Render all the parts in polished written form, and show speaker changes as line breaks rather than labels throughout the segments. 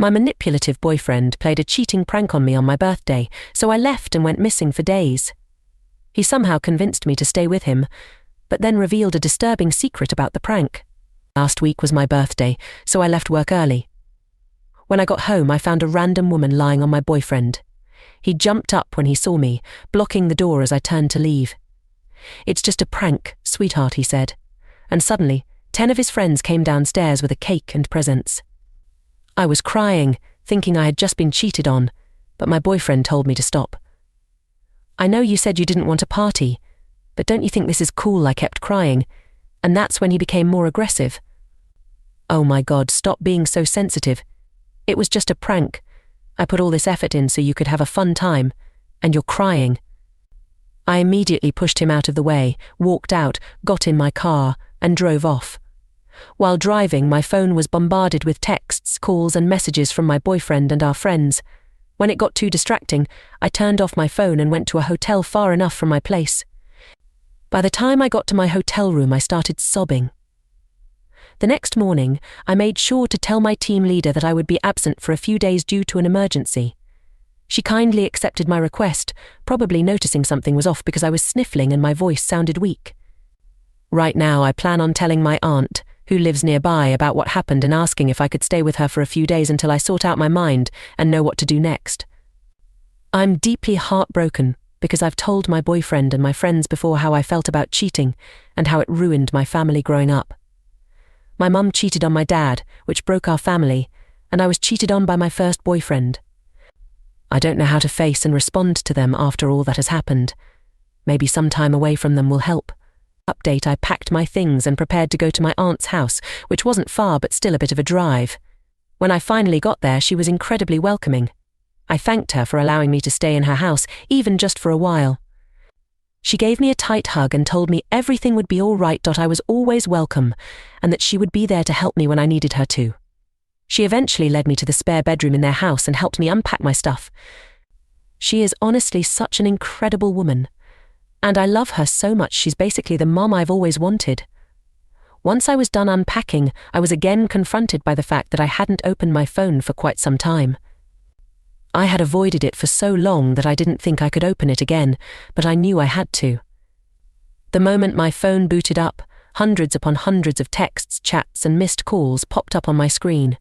My manipulative boyfriend played a cheating prank on me on my birthday, so I left and went missing for days. He somehow convinced me to stay with him, but then revealed a disturbing secret about the prank. Last week was my birthday, so I left work early. When I got home, I found a random woman lying on my boyfriend. He jumped up when he saw me, blocking the door as I turned to leave. "It's just a prank, sweetheart," he said, and suddenly 10 of his friends came downstairs with a cake and presents. I was crying, thinking I had just been cheated on, but my boyfriend told me to stop. "I know you said you didn't want a party, but don't you think this is cool?" I kept crying, and that's when he became more aggressive. "Oh my God, stop being so sensitive. It was just a prank. I put all this effort in so you could have a fun time, and you're crying." I immediately pushed him out of the way, walked out, got in my car, and drove off. While driving, my phone was bombarded with texts, calls, and messages from my boyfriend and our friends. When it got too distracting, I turned off my phone and went to a hotel far enough from my place. By the time I got to my hotel room, I started sobbing. The next morning, I made sure to tell my team leader that I would be absent for a few days due to an emergency. She kindly accepted my request, probably noticing something was off because I was sniffling and my voice sounded weak. Right now, I plan on telling my aunt, who lives nearby, about what happened and asking if I could stay with her for a few days until I sort out my mind and know what to do next. I'm deeply heartbroken because I've told my boyfriend and my friends before how I felt about cheating and how it ruined my family growing up. My mum cheated on my dad, which broke our family, and I was cheated on by my first boyfriend. I don't know how to face and respond to them after all that has happened. Maybe some time away from them will help. Update: I packed my things and prepared to go to my aunt's house, which wasn't far but still a bit of a drive. When I finally got there, she was incredibly welcoming. I thanked her for allowing me to stay in her house, even just for a while. She gave me a tight hug and told me everything would be all right. I was always welcome, and that she would be there to help me when I needed her to. She eventually led me to the spare bedroom in their house and helped me unpack my stuff. She is honestly such an incredible woman, and I love her so much. She's basically the mom I've always wanted. Once I was done unpacking, I was again confronted by the fact that I hadn't opened my phone for quite some time. I had avoided it for so long that I didn't think I could open it again, but I knew I had to. The moment my phone booted up, hundreds upon hundreds of texts, chats, and missed calls popped up on my screen.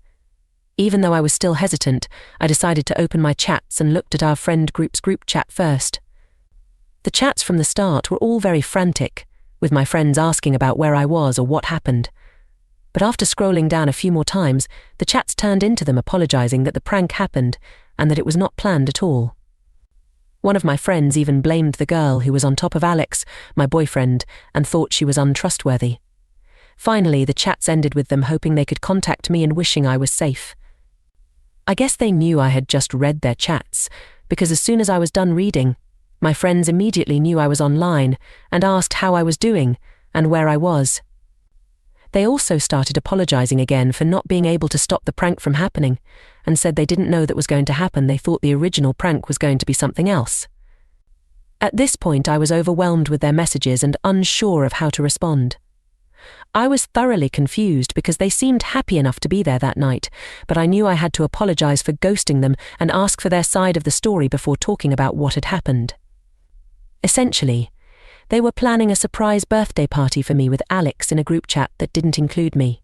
Even though I was still hesitant, I decided to open my chats and looked at our friend group's group chat first. The chats from the start were all very frantic, with my friends asking about where I was or what happened. But after scrolling down a few more times, the chats turned into them apologizing that the prank happened and that it was not planned at all. One of my friends even blamed the girl who was on top of Alex, my boyfriend, and thought she was untrustworthy. Finally, the chats ended with them hoping they could contact me and wishing I was safe. I guess they knew I had just read their chats, because as soon as I was done reading, my friends immediately knew I was online and asked how I was doing and where I was. They also started apologizing again for not being able to stop the prank from happening and said they didn't know that was going to happen. They thought the original prank was going to be something else. At this point, I was overwhelmed with their messages and unsure of how to respond. I was thoroughly confused because they seemed happy enough to be there that night, but I knew I had to apologize for ghosting them and ask for their side of the story before talking about what had happened. Essentially, they were planning a surprise birthday party for me with Alex in a group chat that didn't include me.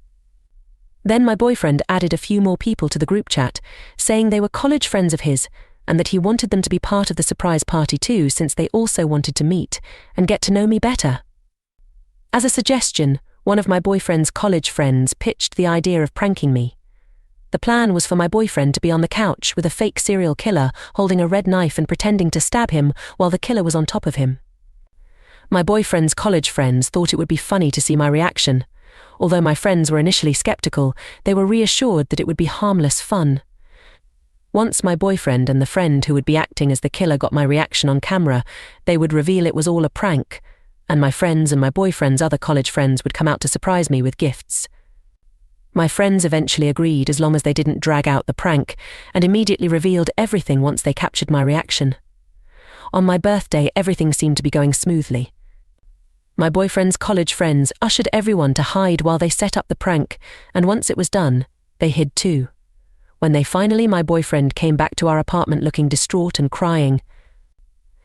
Then my boyfriend added a few more people to the group chat, saying they were college friends of his and that he wanted them to be part of the surprise party too, since they also wanted to meet and get to know me better. As a suggestion, one of my boyfriend's college friends pitched the idea of pranking me. The plan was for my boyfriend to be on the couch with a fake serial killer holding a red knife and pretending to stab him while the killer was on top of him. My boyfriend's college friends thought it would be funny to see my reaction. Although my friends were initially skeptical, they were reassured that it would be harmless fun. Once my boyfriend and the friend who would be acting as the killer got my reaction on camera, they would reveal it was all a prank, and my friends and my boyfriend's other college friends would come out to surprise me with gifts. My friends eventually agreed as long as they didn't drag out the prank, and immediately revealed everything once they captured my reaction. On my birthday, everything seemed to be going smoothly. My boyfriend's college friends ushered everyone to hide while they set up the prank, and once it was done, they hid too. when my boyfriend came back to our apartment looking distraught and crying.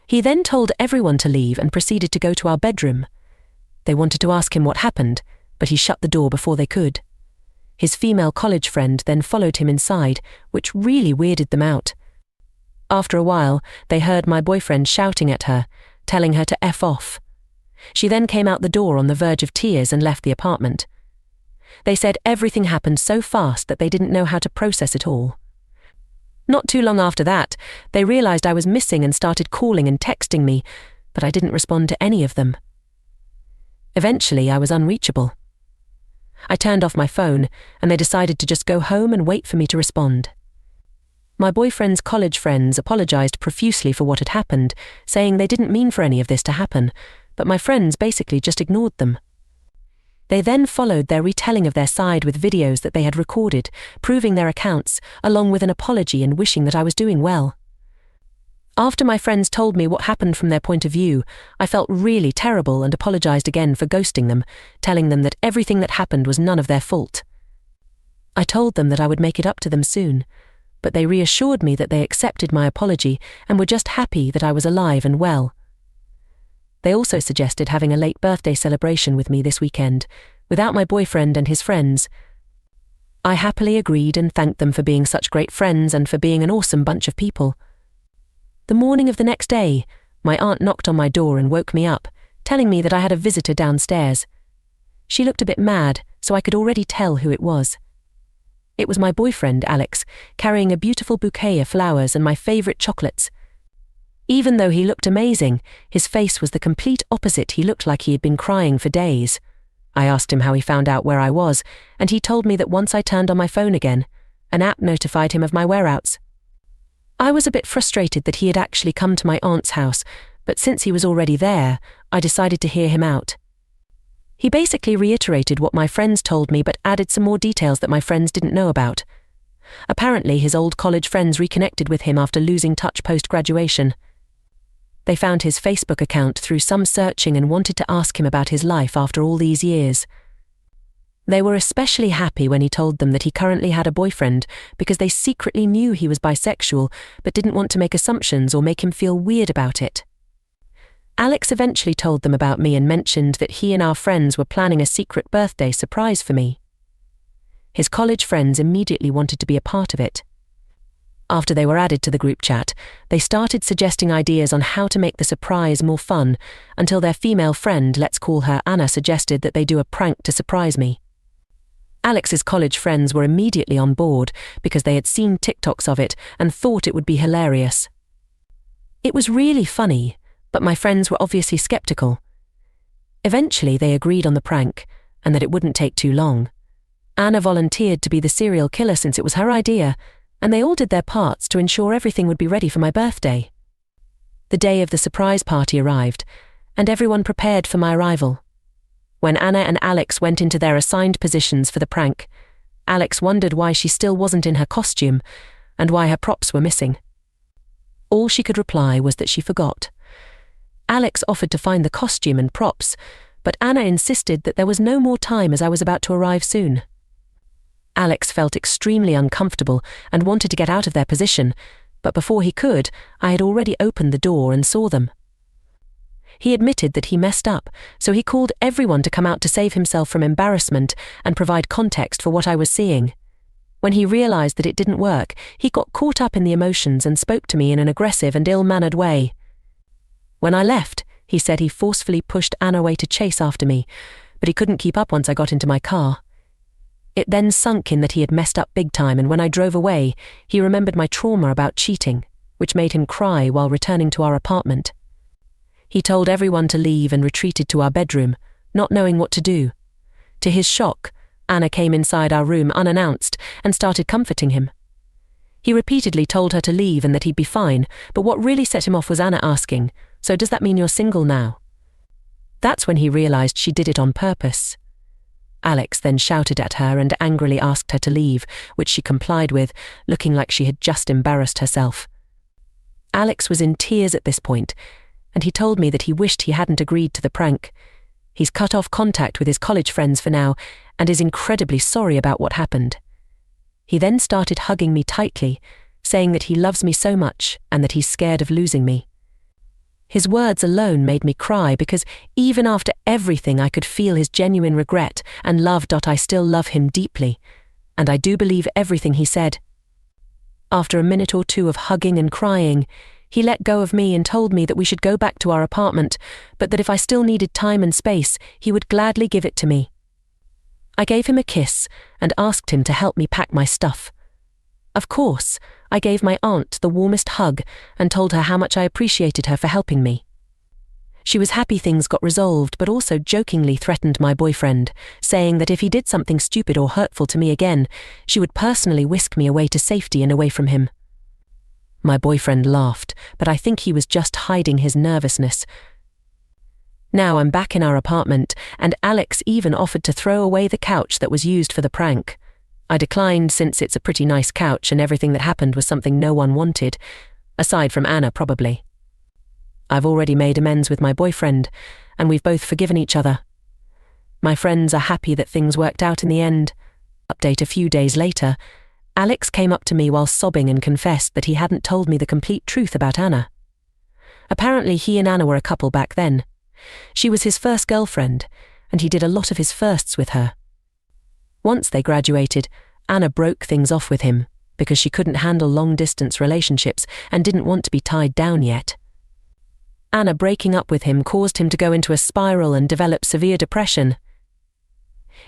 He then told everyone to leave and proceeded to go to our bedroom. They wanted to ask him what happened, but he shut the door before they could. His female college friend then followed him inside, which really weirded them out. After a while, they heard my boyfriend shouting at her, telling her to F off. She then came out the door on the verge of tears and left the apartment. They said everything happened so fast that they didn't know how to process it all. Not too long after that, they realized I was missing and started calling and texting me, but I didn't respond to any of them. Eventually, I was unreachable. I turned off my phone, and they decided to just go home and wait for me to respond. My boyfriend's college friends apologized profusely for what had happened, saying they didn't mean for any of this to happen, but my friends basically just ignored them. They then followed their retelling of their side with videos that they had recorded, proving their accounts, along with an apology and wishing that I was doing well. After my friends told me what happened from their point of view, I felt really terrible and apologized again for ghosting them, telling them that everything that happened was none of their fault. I told them that I would make it up to them soon, but they reassured me that they accepted my apology and were just happy that I was alive and well. They also suggested having a late birthday celebration with me this weekend, without my boyfriend and his friends. I happily agreed and thanked them for being such great friends and for being an awesome bunch of people. The morning of the next day, my aunt knocked on my door and woke me up, telling me that I had a visitor downstairs. She looked a bit mad, so I could already tell who it was. It was my boyfriend, Alex, carrying a beautiful bouquet of flowers and my favorite chocolates. Even though he looked amazing, his face was the complete opposite. He looked like he had been crying for days. I asked him how he found out where I was, and he told me that once I turned on my phone again, an app notified him of my whereabouts. I was a bit frustrated that he had actually come to my aunt's house, but since he was already there, I decided to hear him out. He basically reiterated what my friends told me but added some more details that my friends didn't know about. Apparently, his old college friends reconnected with him after losing touch post-graduation. They found his Facebook account through some searching and wanted to ask him about his life after all these years. They were especially happy when he told them that he currently had a boyfriend because they secretly knew he was bisexual but didn't want to make assumptions or make him feel weird about it. Alex eventually told them about me and mentioned that he and our friends were planning a secret birthday surprise for me. His college friends immediately wanted to be a part of it. After they were added to the group chat, they started suggesting ideas on how to make the surprise more fun until their female friend, let's call her Anna, suggested that they do a prank to surprise me. Alex's college friends were immediately on board because they had seen TikToks of it and thought it would be hilarious. It was really funny, but my friends were obviously skeptical. Eventually, they agreed on the prank and that it wouldn't take too long. Anna volunteered to be the serial killer since it was her idea, and they all did their parts to ensure everything would be ready for my birthday. The day of the surprise party arrived, and everyone prepared for my arrival. When Anna and Alex went into their assigned positions for the prank, Alex wondered why she still wasn't in her costume and why her props were missing. All she could reply was that she forgot. Alex offered to find the costume and props, but Anna insisted that there was no more time as I was about to arrive soon. Alex felt extremely uncomfortable and wanted to get out of their position, but before he could, I had already opened the door and saw them. He admitted that he messed up, so he called everyone to come out to save himself from embarrassment and provide context for what I was seeing. When he realized that it didn't work, he got caught up in the emotions and spoke to me in an aggressive and ill-mannered way. When I left, he said he forcefully pushed Anna away to chase after me, but he couldn't keep up once I got into my car. It then sunk in that he had messed up big time, and when I drove away, he remembered my trauma about cheating, which made him cry while returning to our apartment. He told everyone to leave and retreated to our bedroom, not knowing what to do. To his shock, Anna came inside our room unannounced and started comforting him. He repeatedly told her to leave and that he'd be fine, but what really set him off was Anna asking, "So does that mean you're single now?" That's when he realized she did it on purpose. Alex then shouted at her and angrily asked her to leave, which she complied with, looking like she had just embarrassed herself. Alex was in tears at this point, and he told me that he wished he hadn't agreed to the prank. He's cut off contact with his college friends for now and is incredibly sorry about what happened. He then started hugging me tightly, saying that he loves me so much and that he's scared of losing me. His words alone made me cry because even after everything I could feel his genuine regret and love. I still love him deeply, and I do believe everything he said. After a minute or two of hugging and crying, he let go of me and told me that we should go back to our apartment, but that if I still needed time and space, he would gladly give it to me. I gave him a kiss and asked him to help me pack my stuff. Of course, I gave my aunt the warmest hug and told her how much I appreciated her for helping me. She was happy things got resolved, but also jokingly threatened my boyfriend, saying that if he did something stupid or hurtful to me again, she would personally whisk me away to safety and away from him. My boyfriend laughed, but I think he was just hiding his nervousness. Now I'm back in our apartment, and Alex even offered to throw away the couch that was used for the prank. I declined since it's a pretty nice couch and everything that happened was something no one wanted, aside from Anna probably. I've already made amends with my boyfriend, and we've both forgiven each other. My friends are happy that things worked out in the end. Update: a few days later, Alex came up to me while sobbing and confessed that he hadn't told me the complete truth about Anna. Apparently he and Anna were a couple back then. She was his first girlfriend, and he did a lot of his firsts with her. Once they graduated, Anna broke things off with him because she couldn't handle long-distance relationships and didn't want to be tied down yet. Anna breaking up with him caused him to go into a spiral and develop severe depression.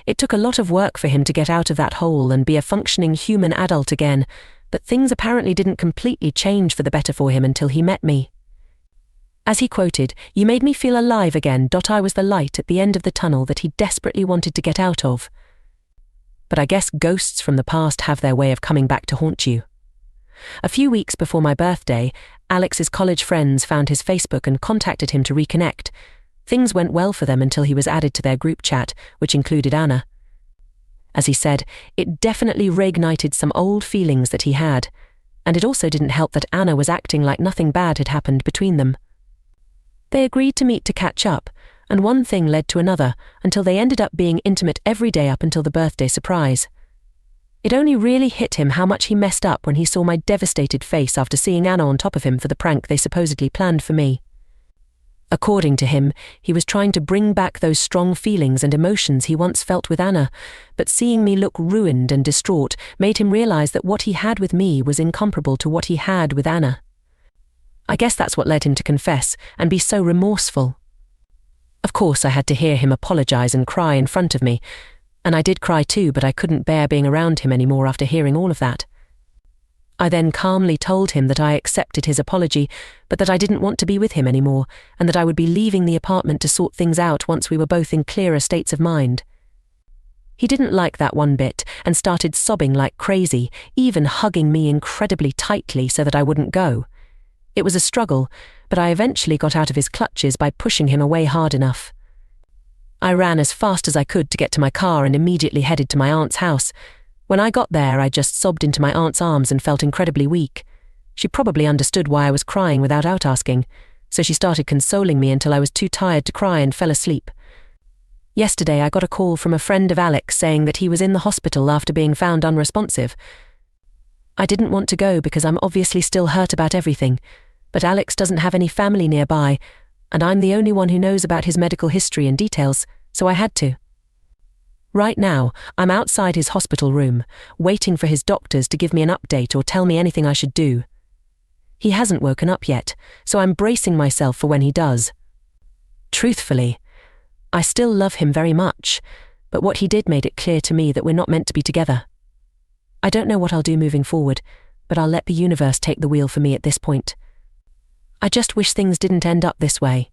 It took a lot of work for him to get out of that hole and be a functioning human adult again, but things apparently didn't completely change for the better for him until he met me. As he quoted, "You made me feel alive again. I was the light at the end of the tunnel that he desperately wanted to get out of." But I guess ghosts from the past have their way of coming back to haunt you. A few weeks before my birthday, Alex's college friends found his Facebook and contacted him to reconnect. Things went well for them until he was added to their group chat, which included Anna. As he said, it definitely reignited some old feelings that he had, and it also didn't help that Anna was acting like nothing bad had happened between them. They agreed to meet to catch up, and one thing led to another until they ended up being intimate every day up until the birthday surprise. It only really hit him how much he messed up when he saw my devastated face after seeing Anna on top of him for the prank they supposedly planned for me. According to him, he was trying to bring back those strong feelings and emotions he once felt with Anna, but seeing me look ruined and distraught made him realize that what he had with me was incomparable to what he had with Anna. I guess that's what led him to confess and be so remorseful. Of course, I had to hear him apologize and cry in front of me, and I did cry too, but I couldn't bear being around him anymore after hearing all of that. I then calmly told him that I accepted his apology, but that I didn't want to be with him anymore, and that I would be leaving the apartment to sort things out once we were both in clearer states of mind. He didn't like that one bit and started sobbing like crazy, even hugging me incredibly tightly so that I wouldn't go. It was a struggle, but I eventually got out of his clutches by pushing him away hard enough. I ran as fast as I could to get to my car and immediately headed to my aunt's house. When I got there, I just sobbed into my aunt's arms and felt incredibly weak. She probably understood why I was crying without asking, so she started consoling me until I was too tired to cry and fell asleep. Yesterday, I got a call from a friend of Alex saying that he was in the hospital after being found unresponsive. I didn't want to go because I'm obviously still hurt about everything, but Alex doesn't have any family nearby, and I'm the only one who knows about his medical history and details, so I had to. Right now, I'm outside his hospital room, waiting for his doctors to give me an update or tell me anything I should do. He hasn't woken up yet, so I'm bracing myself for when he does. Truthfully, I still love him very much, but what he did made it clear to me that we're not meant to be together. I don't know what I'll do moving forward, but I'll let the universe take the wheel for me at this point. I just wish things didn't end up this way.